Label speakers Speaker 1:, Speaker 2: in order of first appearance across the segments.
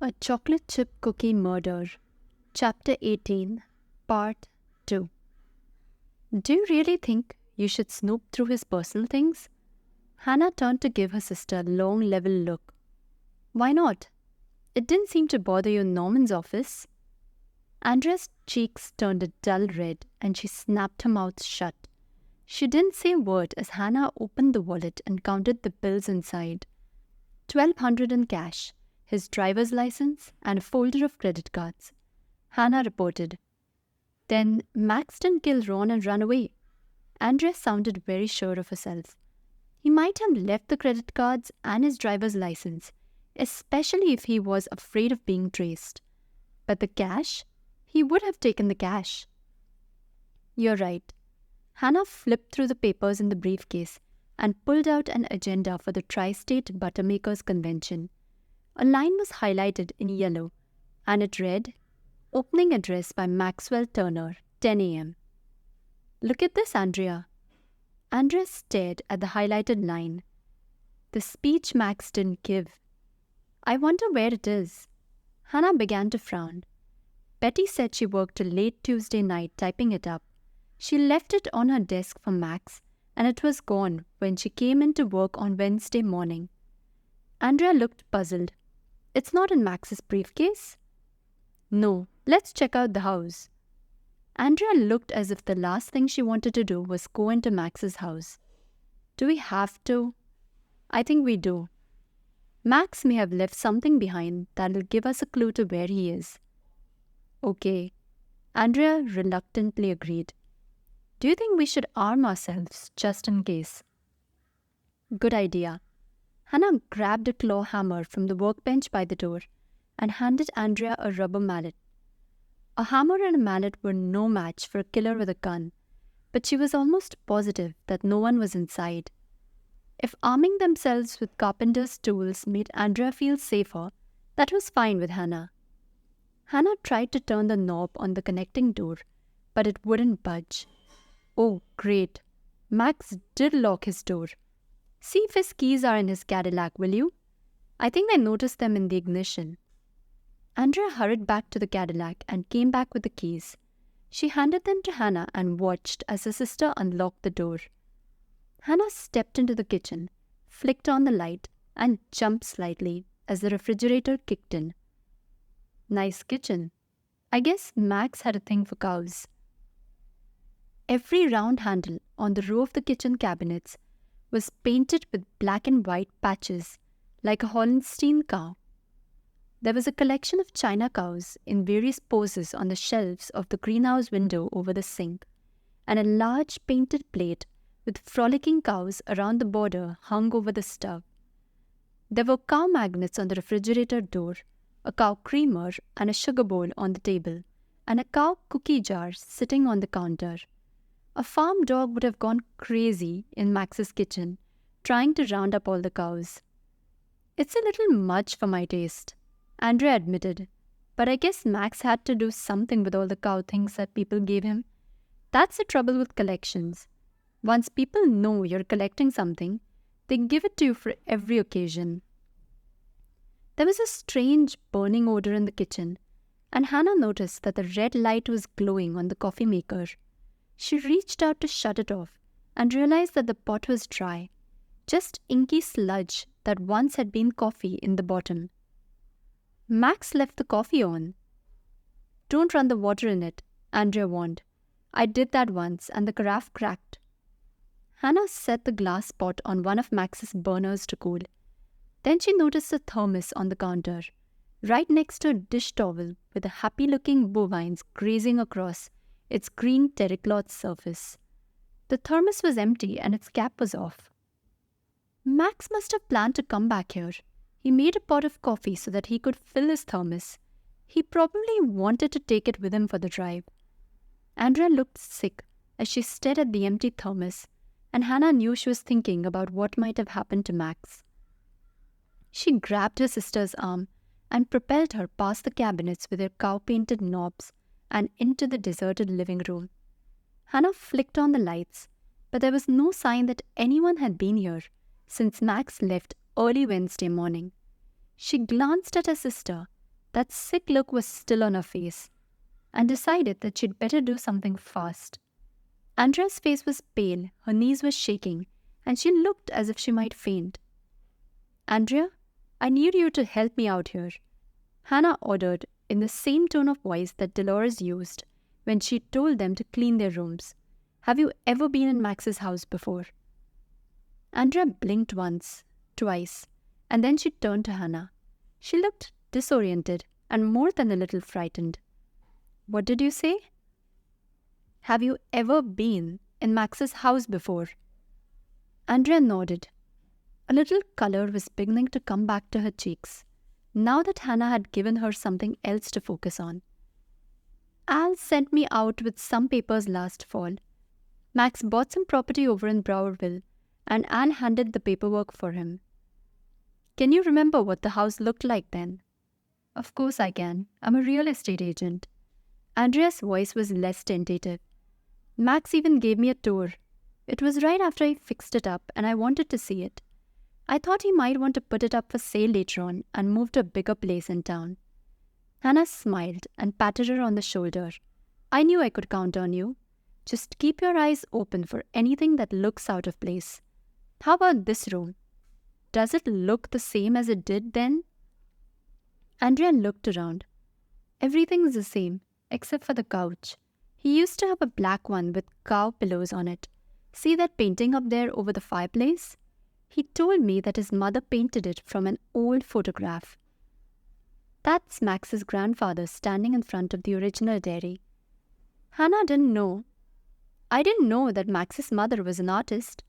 Speaker 1: A Chocolate Chip Cookie Murder, Chapter 18, Part 2. Do you really think you should snoop through his personal things? Hannah turned to give her sister a long, level look. Why not? It didn't seem to bother you in Norman's office. Andrea's cheeks turned a dull red and she snapped her mouth shut. She didn't say a word as Hannah opened the wallet and counted the bills inside. 1,200 in cash, his driver's license, and a folder of credit cards. Hannah reported. Then Max didn't kill Ron and run away. Andrea sounded very sure of herself. He might have left the credit cards and his driver's license, especially if he was afraid of being traced. But the cash? He would have taken the cash. You're right. Hannah flipped through the papers in the briefcase and pulled out an agenda for the Tri-State Buttermakers Convention. A line was highlighted in yellow, and it read, Opening address by Maxwell Turner, 10 a.m. Look at this, Andrea. Andrea stared at the highlighted line. The speech Max didn't give. I wonder where it is. Hannah began to frown. Betty said she worked till late Tuesday night typing it up. She left it on her desk for Max, and it was gone when she came in to work on Wednesday morning. Andrea looked puzzled. It's not in Max's briefcase? No, let's check out the house. Andrea looked as if the last thing she wanted to do was go into Max's house. Do we have to? I think we do. Max may have left something behind that'll give us a clue to where he is. Okay. Andrea reluctantly agreed. Do you think we should arm ourselves just in case? Good idea. Hannah grabbed a claw hammer from the workbench by the door and handed Andrea a rubber mallet. A hammer and a mallet were no match for a killer with a gun, but she was almost positive that no one was inside. If arming themselves with carpenter's tools made Andrea feel safer, that was fine with Hannah. Hannah tried to turn the knob on the connecting door, but it wouldn't budge. Oh, great. Max did lock his door. See if his keys are in his Cadillac, will you? I think I noticed them in the ignition. Andrea hurried back to the Cadillac and came back with the keys. She handed them to Hannah and watched as her sister unlocked the door. Hannah stepped into the kitchen, flicked on the light, and jumped slightly as the refrigerator kicked in. Nice kitchen. I guess Max had a thing for cows. Every round handle on the row of the kitchen cabinets was painted with black and white patches like a Holstein cow. There was a collection of china cows in various poses on the shelves of the greenhouse window over the sink, and a large painted plate with frolicking cows around the border hung over the stove. There were cow magnets on the refrigerator door, a cow creamer and a sugar bowl on the table, and a cow cookie jar sitting on the counter. A farm dog would have gone crazy in Max's kitchen, trying to round up all the cows. It's a little much for my taste, Andrea admitted, but I guess Max had to do something with all the cow things that people gave him. That's the trouble with collections. Once people know you're collecting something, they give it to you for every occasion. There was a strange burning odor in the kitchen, and Hannah noticed that the red light was glowing on the coffee maker. She reached out to shut it off and realized that the pot was dry, just inky sludge that once had been coffee in the bottom. Max left the coffee on. Don't run the water in it, Andrea warned. I did that once and the carafe cracked. Hannah set the glass pot on one of Max's burners to cool. Then she noticed a thermos on the counter, right next to a dish towel with a happy-looking bovines grazing across its green terrycloth surface. The thermos was empty and its cap was off. Max must have planned to come back here. He made a pot of coffee so that he could fill his thermos. He probably wanted to take it with him for the drive. Andrea looked sick as she stared at the empty thermos, and Hannah knew she was thinking about what might have happened to Max. She grabbed her sister's arm and propelled her past the cabinets with their cow-painted knobs and into the deserted living room. Hannah flicked on the lights, but there was no sign that anyone had been here since Max left early Wednesday morning. She glanced at her sister, that sick look was still on her face, and decided that she'd better do something fast. Andrea's face was pale, her knees were shaking, and she looked as if she might faint. "Andrea, I need you to help me out here," Hannah ordered in the same tone of voice that Dolores used when she told them to clean their rooms. "Have you ever been in Max's house before?" Andrea blinked once, twice, and then she turned to Hannah. She looked disoriented and more than a little frightened. "What did you say?" "Have you ever been in Max's house before?" Andrea nodded. A little color was beginning to come back to her cheeks, now that Hannah had given her something else to focus on. "Al sent me out with some papers last fall. Max bought some property over in Browerville, and Anne handled the paperwork for him." "Can you remember what the house looked like then?" "Of course I can. I'm a real estate agent." Andrea's voice was less tentative. "Max even gave me a tour. It was right after I fixed it up, and I wanted to see it. I thought he might want to put it up for sale later on and move to a bigger place in town." Hannah smiled and patted her on the shoulder. "I knew I could count on you. Just keep your eyes open for anything that looks out of place. How about this room? Does it look the same as it did then?" Andrea looked around. "Everything's the same, except for the couch. He used to have a black one with cow pillows on it. See that painting up there over the fireplace? He told me that his mother painted it from an old photograph." "That's Max's grandfather standing in front of the original dairy." "Hannah didn't know. I didn't know that Max's mother was an artist."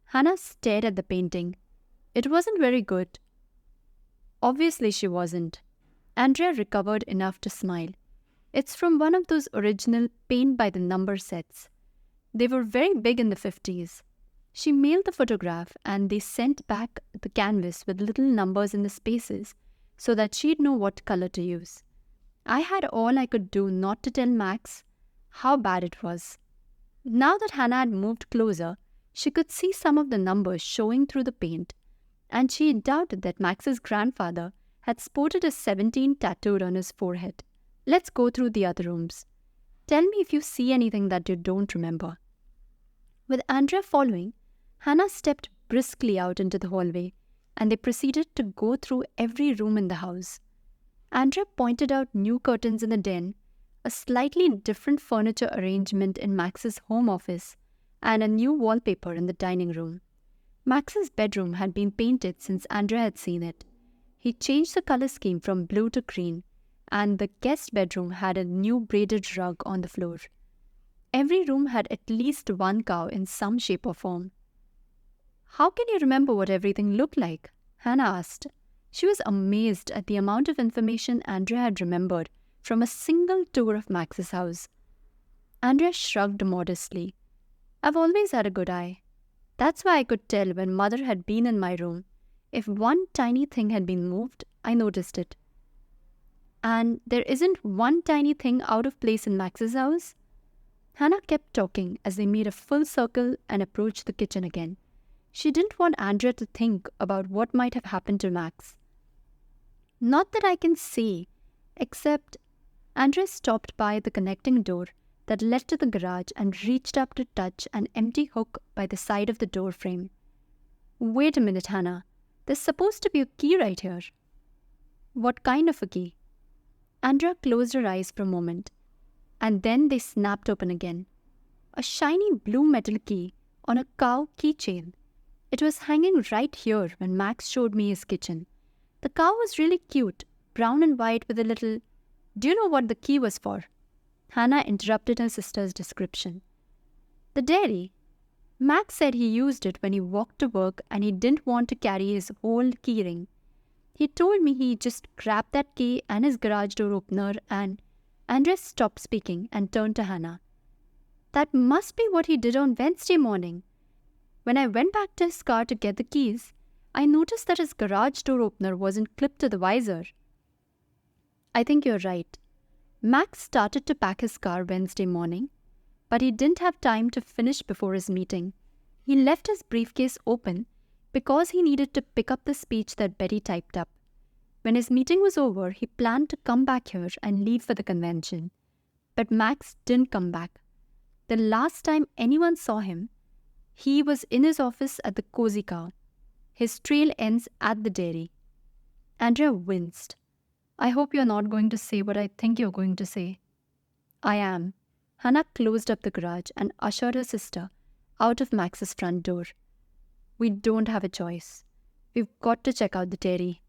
Speaker 1: Hannah stared at the painting. "It wasn't very good." "Obviously she wasn't." Andrea recovered enough to smile. "It's from one of those original paint-by-the-number sets. They were very big in the 50s. She mailed the photograph and they sent back the canvas with little numbers in the spaces so that she'd know what color to use. I had all I could do not to tell Max how bad it was." Now that Hannah had moved closer, she could see some of the numbers showing through the paint, and she doubted that Max's grandfather had sported a 17 tattooed on his forehead. "Let's go through the other rooms. Tell me if you see anything that you don't remember." With Andrea following, Hannah stepped briskly out into the hallway, and they proceeded to go through every room in the house. Andrea pointed out new curtains in the den, a slightly different furniture arrangement in Max's home office, and a new wallpaper in the dining room. Max's bedroom had been painted since Andrea had seen it. He changed the color scheme from blue to green, and the guest bedroom had a new braided rug on the floor. Every room had at least one cow in some shape or form. "How can you remember what everything looked like?" Hannah asked. She was amazed at the amount of information Andrea had remembered from a single tour of Max's house. Andrea shrugged modestly. "I've always had a good eye. That's why I could tell when Mother had been in my room. If one tiny thing had been moved, I noticed it." "And there isn't one tiny thing out of place in Max's house?" Hannah kept talking as they made a full circle and approached the kitchen again. She didn't want Andrea to think about what might have happened to Max. "Not that I can see, except..." Andrea stopped by the connecting door that led to the garage and reached up to touch an empty hook by the side of the door frame. "Wait a minute, Hannah. There's supposed to be a key right here." "What kind of a key?" Andrea closed her eyes for a moment, and then they snapped open again. A shiny blue metal key on a cow keychain. It was hanging right here when Max showed me his kitchen. The cow was really cute, brown and white with a little... "Do you know what the key was for?" Hannah interrupted her sister's description. "The dairy. Max said he used it when he walked to work and he didn't want to carry his whole key ring. He told me he just grabbed that key and his garage door opener and..." Andrea stopped speaking and turned to Hannah. "That must be what he did on Wednesday morning. When I went back to his car to get the keys, I noticed that his garage door opener wasn't clipped to the visor." "I think you're right. Max started to pack his car Wednesday morning, but he didn't have time to finish before his meeting. He left his briefcase open because he needed to pick up the speech that Betty typed up. When his meeting was over, he planned to come back here and leave for the convention. But Max didn't come back. The last time anyone saw him, he was in his office at the Cozy Cow. His trail ends at the dairy. Andrea winced. I hope you're not going to say what I think you're going to say. I am. Hannah closed up the garage and ushered her sister out of Max's front door. We don't have a choice. We've got to check out the dairy.